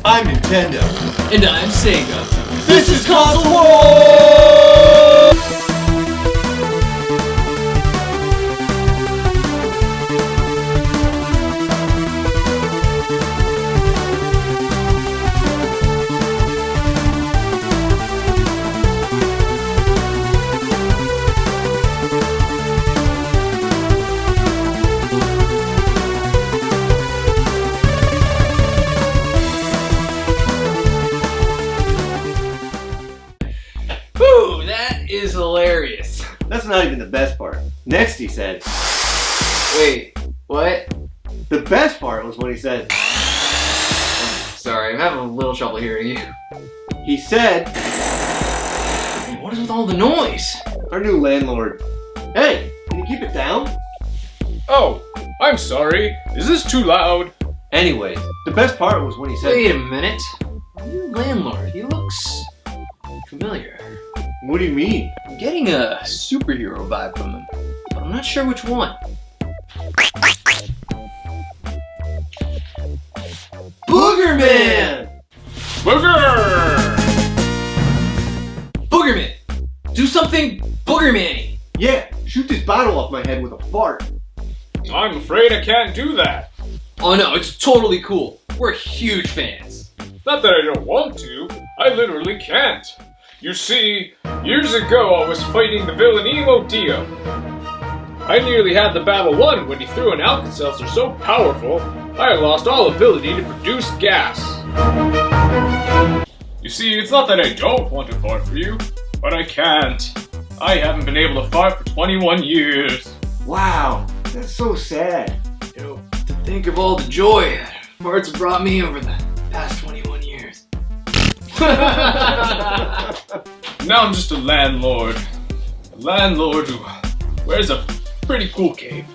I'm Nintendo. And I'm Sega. This is Console War! Whew, that is hilarious. That's not even the best part. Next he said, Wait, what? the best part was when he said, Sorry, I'm having a little trouble hearing you. he said, What is with all the noise? our new landlord. Hey, can you keep it down? Oh, I'm sorry. Is this too loud? Anyways, the best part was when he said, Wait a minute. Your landlord, he looks familiar. what do you mean? I'm getting a superhero vibe from him, but I'm not sure which one. Boogerman! Booger! Boogerman! Do something Boogerman-y! Yeah, shoot this bottle off my head with a fart. I'm afraid I can't do that. Oh no, it's totally cool. We're huge fans. Not that I don't want to, I literally can't. You see, years ago I was fighting the villain Emo Dio. I nearly had the battle won when he threw an Alka-Seltzer so powerful, I lost all ability to produce gas. You see, it's not that I don't want to fart for you, but I can't. I haven't been able to fart for 21 years. Wow, that's so sad. You know, to think of all the joy that farts have brought me over the past 21 years. Now I'm just a landlord. A landlord who wears a pretty cool cape.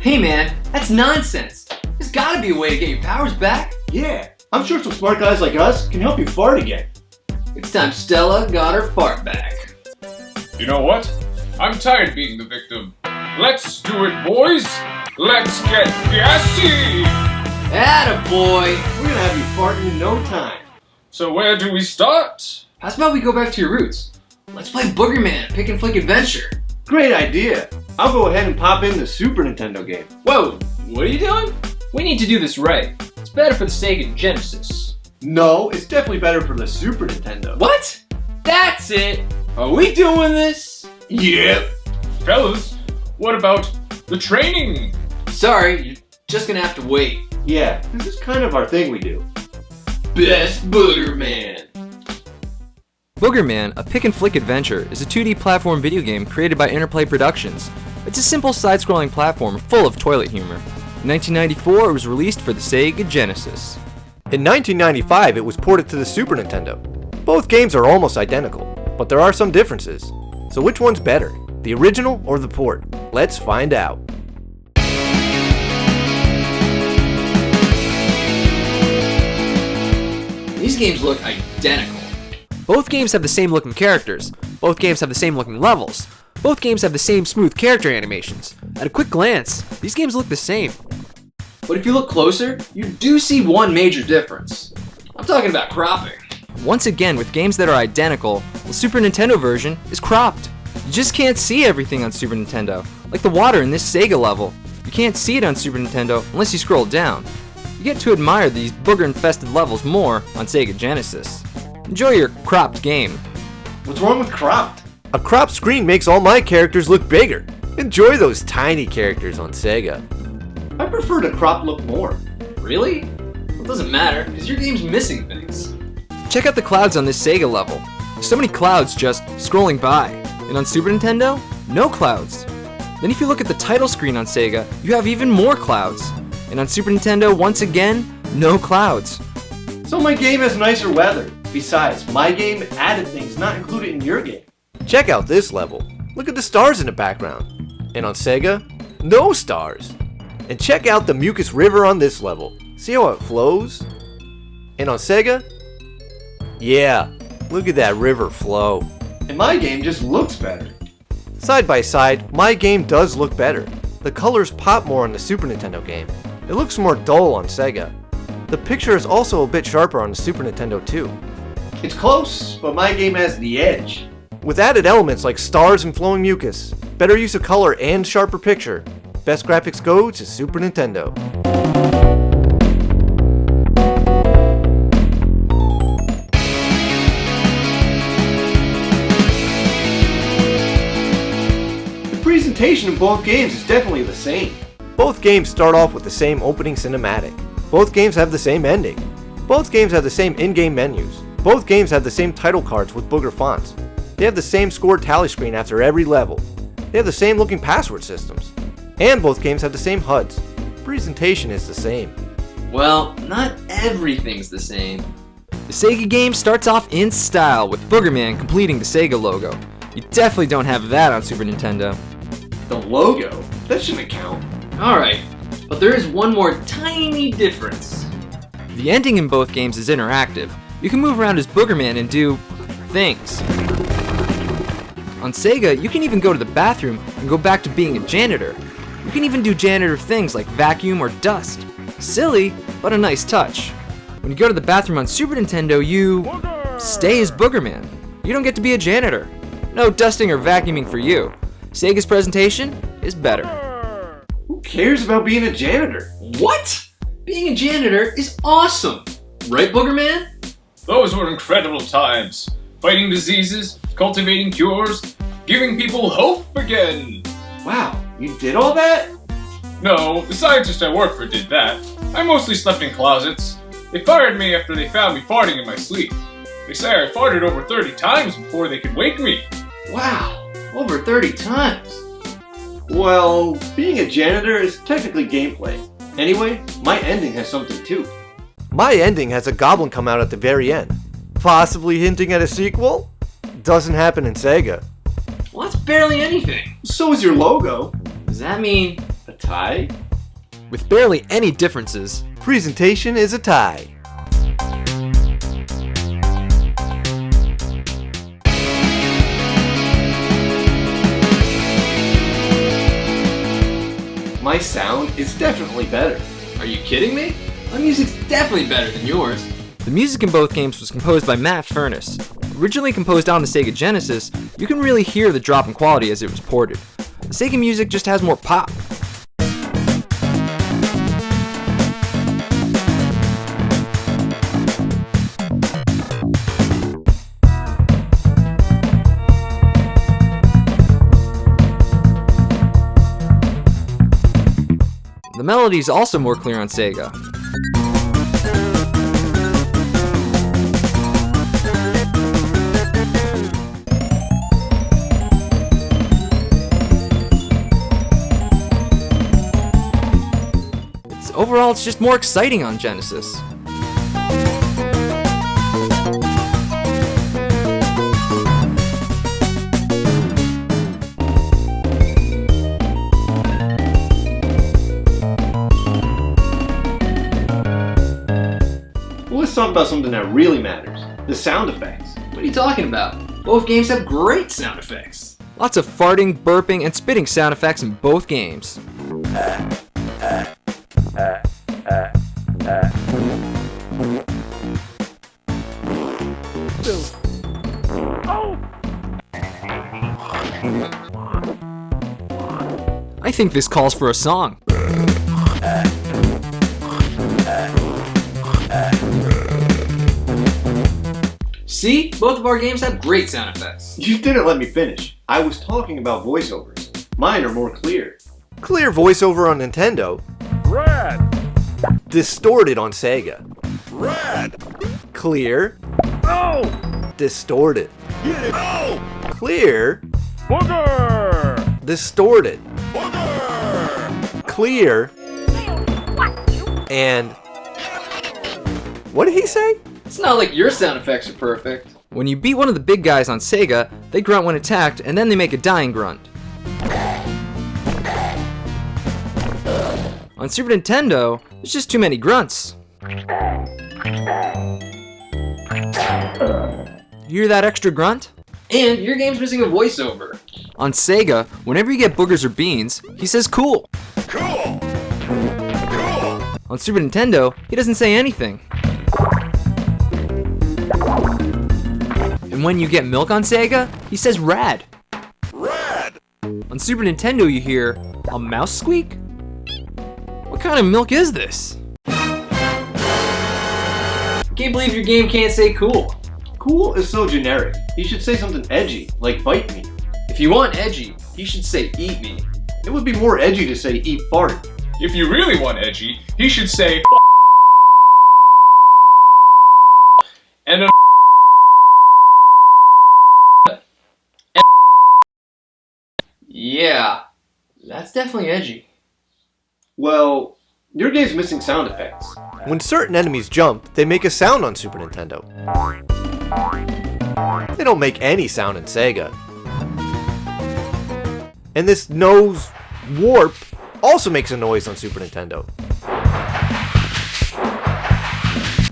Hey man, that's nonsense. There's gotta be a way to get your powers back. Yeah, I'm sure some smart guys like us can help you fart again. It's time Stella got her fart back. You know what? I'm tired of being the victim. Let's do it, boys! Let's get gassy! Attaboy! We're gonna have you farting in no time. So where do we start? How's about we go back to your roots? Let's play Boogerman, Pick and Flick Adventure. Great idea. I'll go ahead and pop in the Super Nintendo game. Whoa, what are you doing? We need to do this right. It's better for the Sega Genesis. No, it's definitely better for the Super Nintendo. What? That's it! Are we doing this? Yep. Fellas, what about the training? Sorry, you're just gonna have to wait. Yeah, this is kind of our thing we do. Best Boogerman. Boogerman, a pick-and-flick adventure, is a 2D platform video game created by Interplay Productions. It's a simple side-scrolling platform full of toilet humor. In 1994, it was released for the Sega Genesis. In 1995, it was ported to the Super Nintendo. Both games are almost identical, but there are some differences. So which one's better, the original or the port? Let's find out. These games look identical. Both games have the same looking characters. Both games have the same looking levels. Both games have the same smooth character animations. At a quick glance, these games look the same. But if you look closer, you do see one major difference. I'm talking about cropping. Once again, with games that are identical, the Super Nintendo version is cropped. You just can't see everything on Super Nintendo, like the water in this Sega level. You can't see it on Super Nintendo unless you scroll down. You get to admire these booger-infested levels more on Sega Genesis. Enjoy your cropped game. What's wrong with cropped? A cropped screen makes all my characters look bigger. Enjoy those tiny characters on Sega. I prefer the cropped look more. Really? Well, it doesn't matter, because your game's missing things. Check out the clouds on this Sega level. There's so many clouds just scrolling by. And on Super Nintendo, no clouds. Then if you look at the title screen on Sega, you have even more clouds. And on Super Nintendo, once again, no clouds. So my game has nicer weather. Besides, my game added things not included in your game. Check out this level. Look at the stars in the background. And on Sega, no stars. And check out the mucus river on this level. See how it flows? And on Sega, yeah, look at that river flow. And my game just looks better. Side by side, my game does look better. The colors pop more on the Super Nintendo game. It looks more dull on Sega. The picture is also a bit sharper on the Super Nintendo too. It's close, but my game has the edge. With added elements like stars and flowing mucus, better use of color and sharper picture, best graphics go to Super Nintendo. The presentation of both games is definitely the same. Both games start off with the same opening cinematic. Both games have the same ending. Both games have the same in-game menus. Both games have the same title cards with booger fonts. They have the same score tally screen after every level. They have the same looking password systems. And both games have the same HUDs. Presentation is the same. Well, not everything's the same. The Sega game starts off in style with Boogerman completing the Sega logo. You definitely don't have that on Super Nintendo. The logo? That shouldn't count. Alright, but there is one more tiny difference. The ending in both games is interactive. You can move around as Boogerman and do things. On Sega, you can even go to the bathroom and go back to being a janitor. You can even do janitor things like vacuum or dust. Silly, but a nice touch. When you go to the bathroom on Super Nintendo, you stay as Boogerman. You don't get to be a janitor. No dusting or vacuuming for you. Sega's presentation is better. Who cares about being a janitor? What? Being a janitor is awesome! Right, Boogerman? Those were incredible times. Fighting diseases, cultivating cures, giving people hope again. Wow, you did all that? No, the scientist I worked for did that. I mostly slept in closets. They fired me after they found me farting in my sleep. They say I farted over 30 times before they could wake me. Wow, over 30 times. Well, being a janitor is technically gameplay. Anyway, my ending has something too. My ending has a goblin come out at the very end. Possibly hinting at a sequel? Doesn't happen in Sega. Well, that's barely anything. So is your logo. Does that mean A tie? With barely any differences, Presentation is a tie. My sound is definitely better. Are you kidding me? My music's definitely better than yours. the music in both games was composed by Matt Furness. Originally composed on the Sega Genesis, you can really hear the drop in quality as it was ported. The Sega music just has more pop. The melody is also more clear on Sega. Overall, it's just more exciting on Genesis. Let's talk about something that really matters. The sound effects. What are you talking about? Both games have great sound effects. Lots of farting, burping, and spitting sound effects in both games. I think this calls for a song. See? Both of our games have great sound effects. You didn't let me finish. I was talking about voiceovers. Mine are more clear. Clear voiceover on Nintendo. Red, Distorted on Sega. red, Clear. no, Distorted. no, Clear. booger, Distorted. booger, Clear. And... what did he say? It's not like your sound effects are perfect. When you beat one of the big guys on Sega, they grunt when attacked, and then they make a dying grunt. On Super Nintendo, there's just too many grunts. You hear that extra grunt? And your game's missing a voiceover. On Sega, whenever you get boogers or beans, he says cool. cool, cool. On Super Nintendo, he doesn't say anything. And when you get milk on Sega, he says rad. Red. On Super Nintendo, you hear a mouse squeak? What kind of milk is this? Can't believe your game can't say cool. Cool is so generic. He should say something edgy, like bite me. If you want edgy, he should say eat me. It would be more edgy to say eat fart. If you really want edgy, he should say and a Yeah, that's definitely edgy. Well, your game's missing sound effects. When certain enemies jump, they make a sound on Super Nintendo. They don't make any sound in Sega. And this nose warp also makes a noise on Super Nintendo.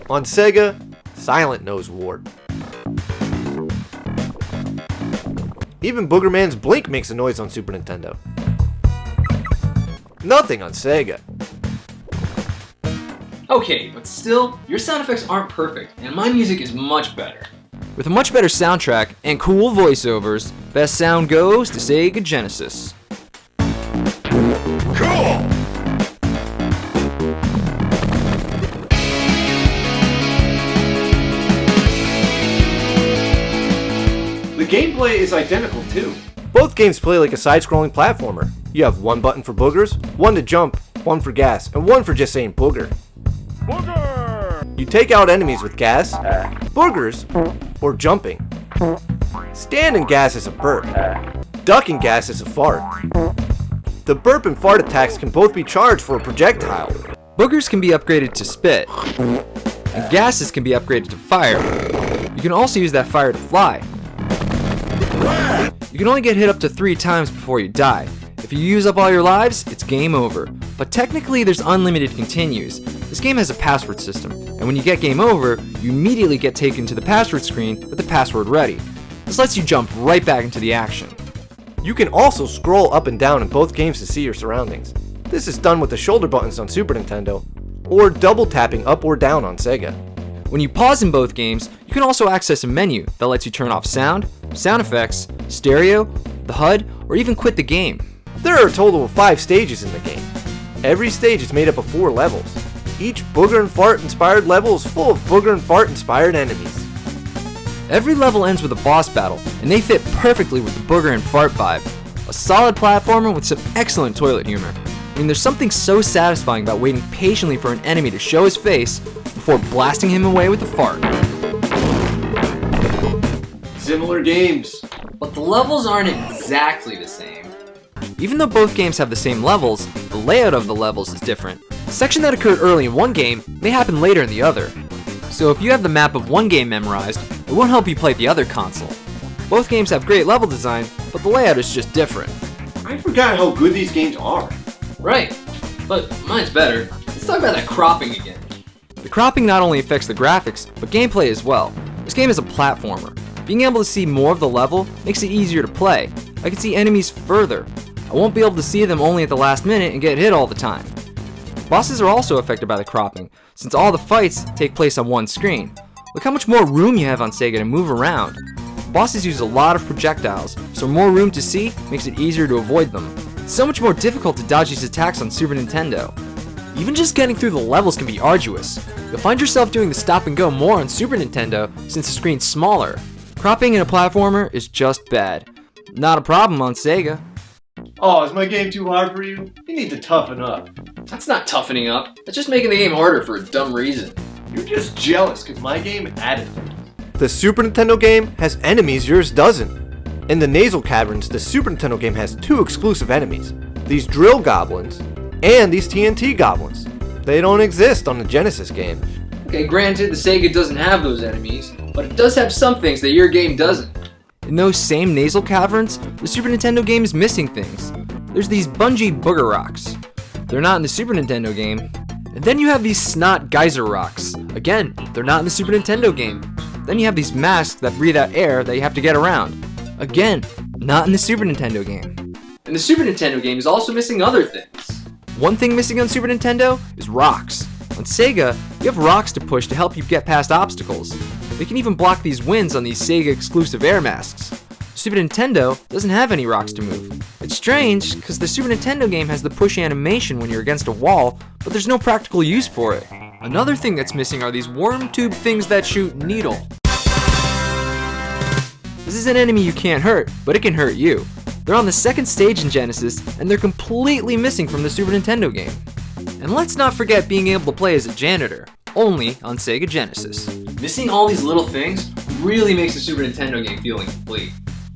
On Sega, silent nose warp. Even Boogerman's blink makes a noise on Super Nintendo. Nothing on Sega. Okay, but still, your sound effects aren't perfect, and my music is much better. With a much better soundtrack and cool voiceovers, best sound goes to Sega Genesis. Cool. The gameplay is identical too. Both games play like a side-scrolling platformer. You have one button for boogers, one to jump, one for gas, and one for just saying booger. Booger. You take out enemies with gas, boogers, or jumping. Standing gas is a burp. Ducking gas is a fart. The burp and fart attacks can both be charged for a projectile. Boogers can be upgraded to spit, and gases can be upgraded to fire. You can also use that fire to fly. You can only get hit up to 3 times before you die. If you use up all your lives, it's game over. But technically, there's unlimited continues. This game has a password system, and when you get game over, you immediately get taken to the password screen with the password ready. This lets you jump right back into the action. You can also scroll up and down in both games to see your surroundings. This is done with the shoulder buttons on Super Nintendo, or double tapping up or down on Sega. When you pause in both games, you can also access a menu that lets you turn off sound, sound effects, stereo, the HUD, or even quit the game. There are a total of 5 stages in the game. Every stage is made up of 4 levels. Each booger and fart inspired level is full of booger and fart inspired enemies. Every level ends with a boss battle, and they fit perfectly with the booger and fart vibe. A solid platformer with some excellent toilet humor. I mean, there's something so satisfying about waiting patiently for an enemy to show his face before blasting him away with a fart. Similar games. But the levels aren't exactly the same. Even though both games have the same levels, the layout of the levels is different. A section that occurred early in one game may happen later in the other. So if you have the map of one game memorized, it won't help you play the other console. Both games have great level design, but the layout is just different. I forgot how good these games are. Right, but mine's better. Let's talk about that cropping again. The cropping not only affects the graphics, but gameplay as well. This game is a platformer. Being able to see more of the level makes it easier to play. I can see enemies further. I won't be able to see them only at the last minute and get hit all the time. Bosses are also affected by the cropping, since all the fights take place on one screen. Look how much more room you have on Sega to move around. Bosses use a lot of projectiles, so more room to see makes it easier to avoid them. It's so much more difficult to dodge these attacks on Super Nintendo. Even just getting through the levels can be arduous. You'll find yourself doing the stop and go more on Super Nintendo since the screen's smaller. Cropping in a platformer is just bad. Not a problem on Sega. Oh, is my game too hard for you? You need to toughen up. That's not toughening up. That's just making the game harder for a dumb reason. You're just jealous because my game added them. The Super Nintendo game has enemies yours doesn't. In the Nasal Caverns, the Super Nintendo game has 2 exclusive enemies. These drill goblins, and these TNT goblins. They don't exist on the Genesis game. Okay, granted, the Sega doesn't have those enemies, but it does have some things that your game doesn't. In those same nasal caverns, the Super Nintendo game is missing things. There's these bungee booger rocks. They're not in the Super Nintendo game. And then you have these snot geyser rocks. Again, they're not in the Super Nintendo game. Then you have these masks that breathe out air that you have to get around. Again, not in the Super Nintendo game. And the Super Nintendo game is also missing other things. One thing missing on Super Nintendo is rocks. On Sega, you have rocks to push to help you get past obstacles. They can even block these winds on these Sega exclusive air masks. Super Nintendo doesn't have any rocks to move. It's strange, because the Super Nintendo game has the push animation when you're against a wall, but there's no practical use for it. Another thing that's missing are these worm tube things that shoot needle. This is an enemy you can't hurt, but it can hurt you. They're on the second stage in Genesis, and they're completely missing from the Super Nintendo game. And let's not forget being able to play as a janitor, only on Sega Genesis. Missing all these little things really makes the Super Nintendo game feel incomplete.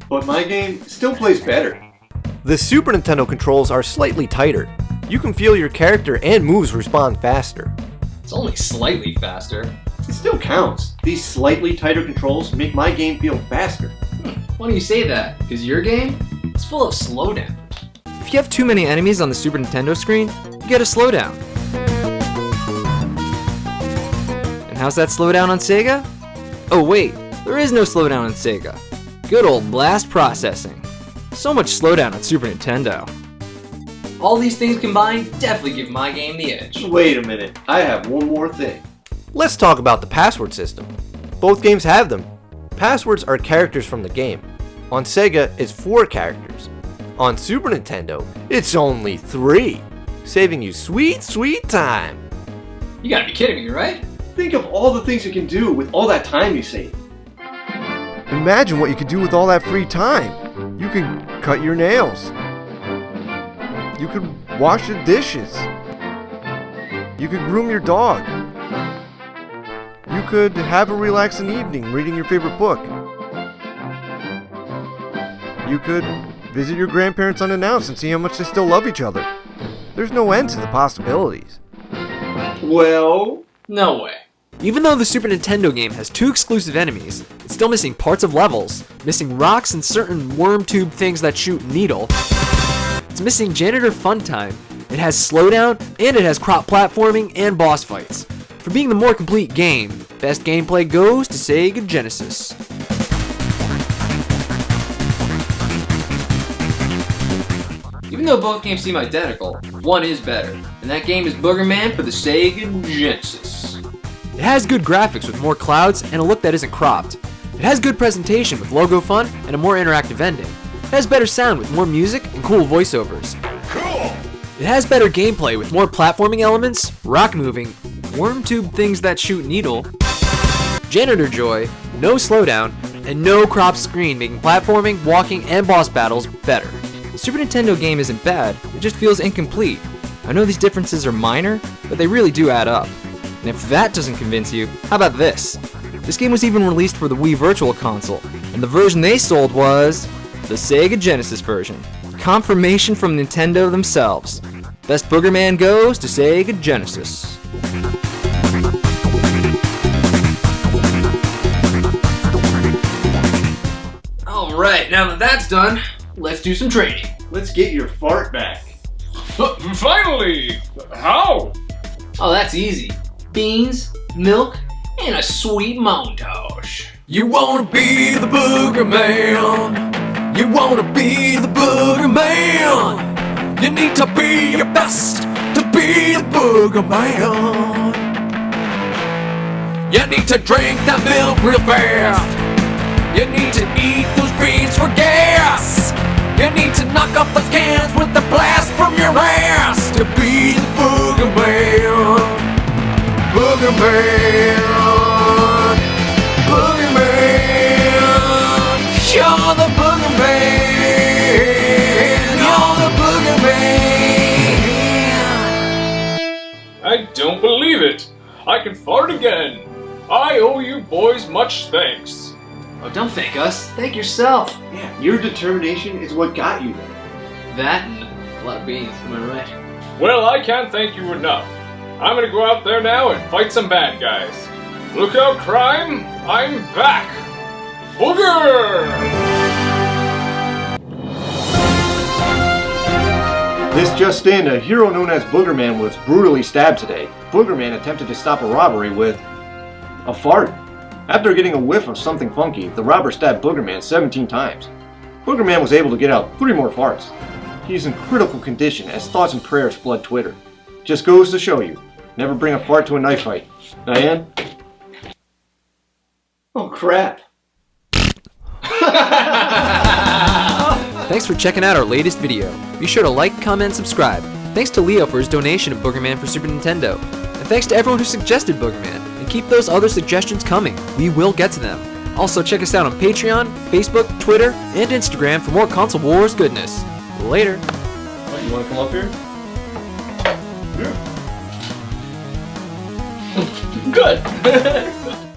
But my game still plays better. The Super Nintendo controls are slightly tighter. You can feel your character and moves respond faster. It's only slightly faster. It still counts. These slightly tighter controls make my game feel faster. Why do you say that? Because your game is full of slowdown. If you have too many enemies on the Super Nintendo screen, you get a slowdown. And how's that slowdown on Sega? Oh wait, there is no slowdown on Sega. Good old blast processing. So much slowdown on Super Nintendo. All these things combined definitely give my game the edge. Wait a minute, I have one more thing. Let's talk about the password system. Both games have them. Passwords are characters from the game. On Sega, it's 4 characters. On Super Nintendo, it's only 3, saving you sweet, sweet time. You gotta be kidding me, right? Think of all the things you can do with all that time you save. Imagine what you could do with all that free time. You can cut your nails. You could wash the dishes. You could groom your dog. You could have a relaxing evening reading your favorite book. You could visit your grandparents unannounced and see how much they still love each other. There's no end to the possibilities. Well, No way. Even though the Super Nintendo game has 2 exclusive enemies, it's still missing parts of levels, missing rocks and certain worm tube things that shoot needle. It's missing janitor fun time. It has slowdown, and it has crop platforming and boss fights. For being the more complete game, best gameplay goes to Sega Genesis. Even though both games seem identical, one is better, and that game is Boogerman for the Sega Genesis. It has good graphics with more clouds and a look that isn't cropped. It has good presentation with logo fun and a more interactive ending. It has better sound with more music and cool voiceovers. Cool! It has better gameplay with more platforming elements, rock moving, worm tube things that shoot needle, janitor joy, no slowdown, and no cropped screen, making platforming, walking, and boss battles better. The Super Nintendo game isn't bad, it just feels incomplete. I know these differences are minor, but they really do add up. And if that doesn't convince you, how about this? This game was even released for the Wii Virtual Console, and the version they sold was the Sega Genesis version. Confirmation from Nintendo themselves. Best Boogerman goes to Sega Genesis. Alright, now that that's done, let's do some trading. let's get your fart back. Finally! How? Oh, that's easy. Beans, milk, and a sweet montage. You wanna be the Booger Man. You wanna be the Booger Man. You need to be your best to be the Booger Man. You need to drink that milk real fast. You need to eat those greens for gas. You need to knock off those cans with the blast from your ass to be the Booger Man. Booger Man. Booger Man. You're the Booger Man. You're the Booger Man. I don't believe it. I can fart again. I owe you boys much thanks. Oh, don't thank us. Thank yourself. Yeah, your determination is what got you there. That and a lot of beans, am I right? Well, I can't thank you enough. I'm gonna go out there now and fight some bad guys. Look out, crime! I'm back! Booger! This just in, a hero known as Boogerman was brutally stabbed today. Boogerman attempted to stop a robbery with a fart. After getting a whiff of something funky, the robber stabbed Boogerman 17 times. Boogerman was able to get out 3 more farts. He is in critical condition as thoughts and prayers flood Twitter. Just goes to show you, Never bring a fart to a knife fight. Diane? Oh, crap. Thanks for checking out our latest video. Be sure to like, comment, and subscribe. Thanks to Leo for his donation of Boogerman for Super Nintendo. And thanks to everyone who suggested Boogerman. And keep those other suggestions coming. We will get to them. Also, check us out on Patreon, Facebook, Twitter, and Instagram for more Console Wars goodness. Later. What, you want to come up here? Good!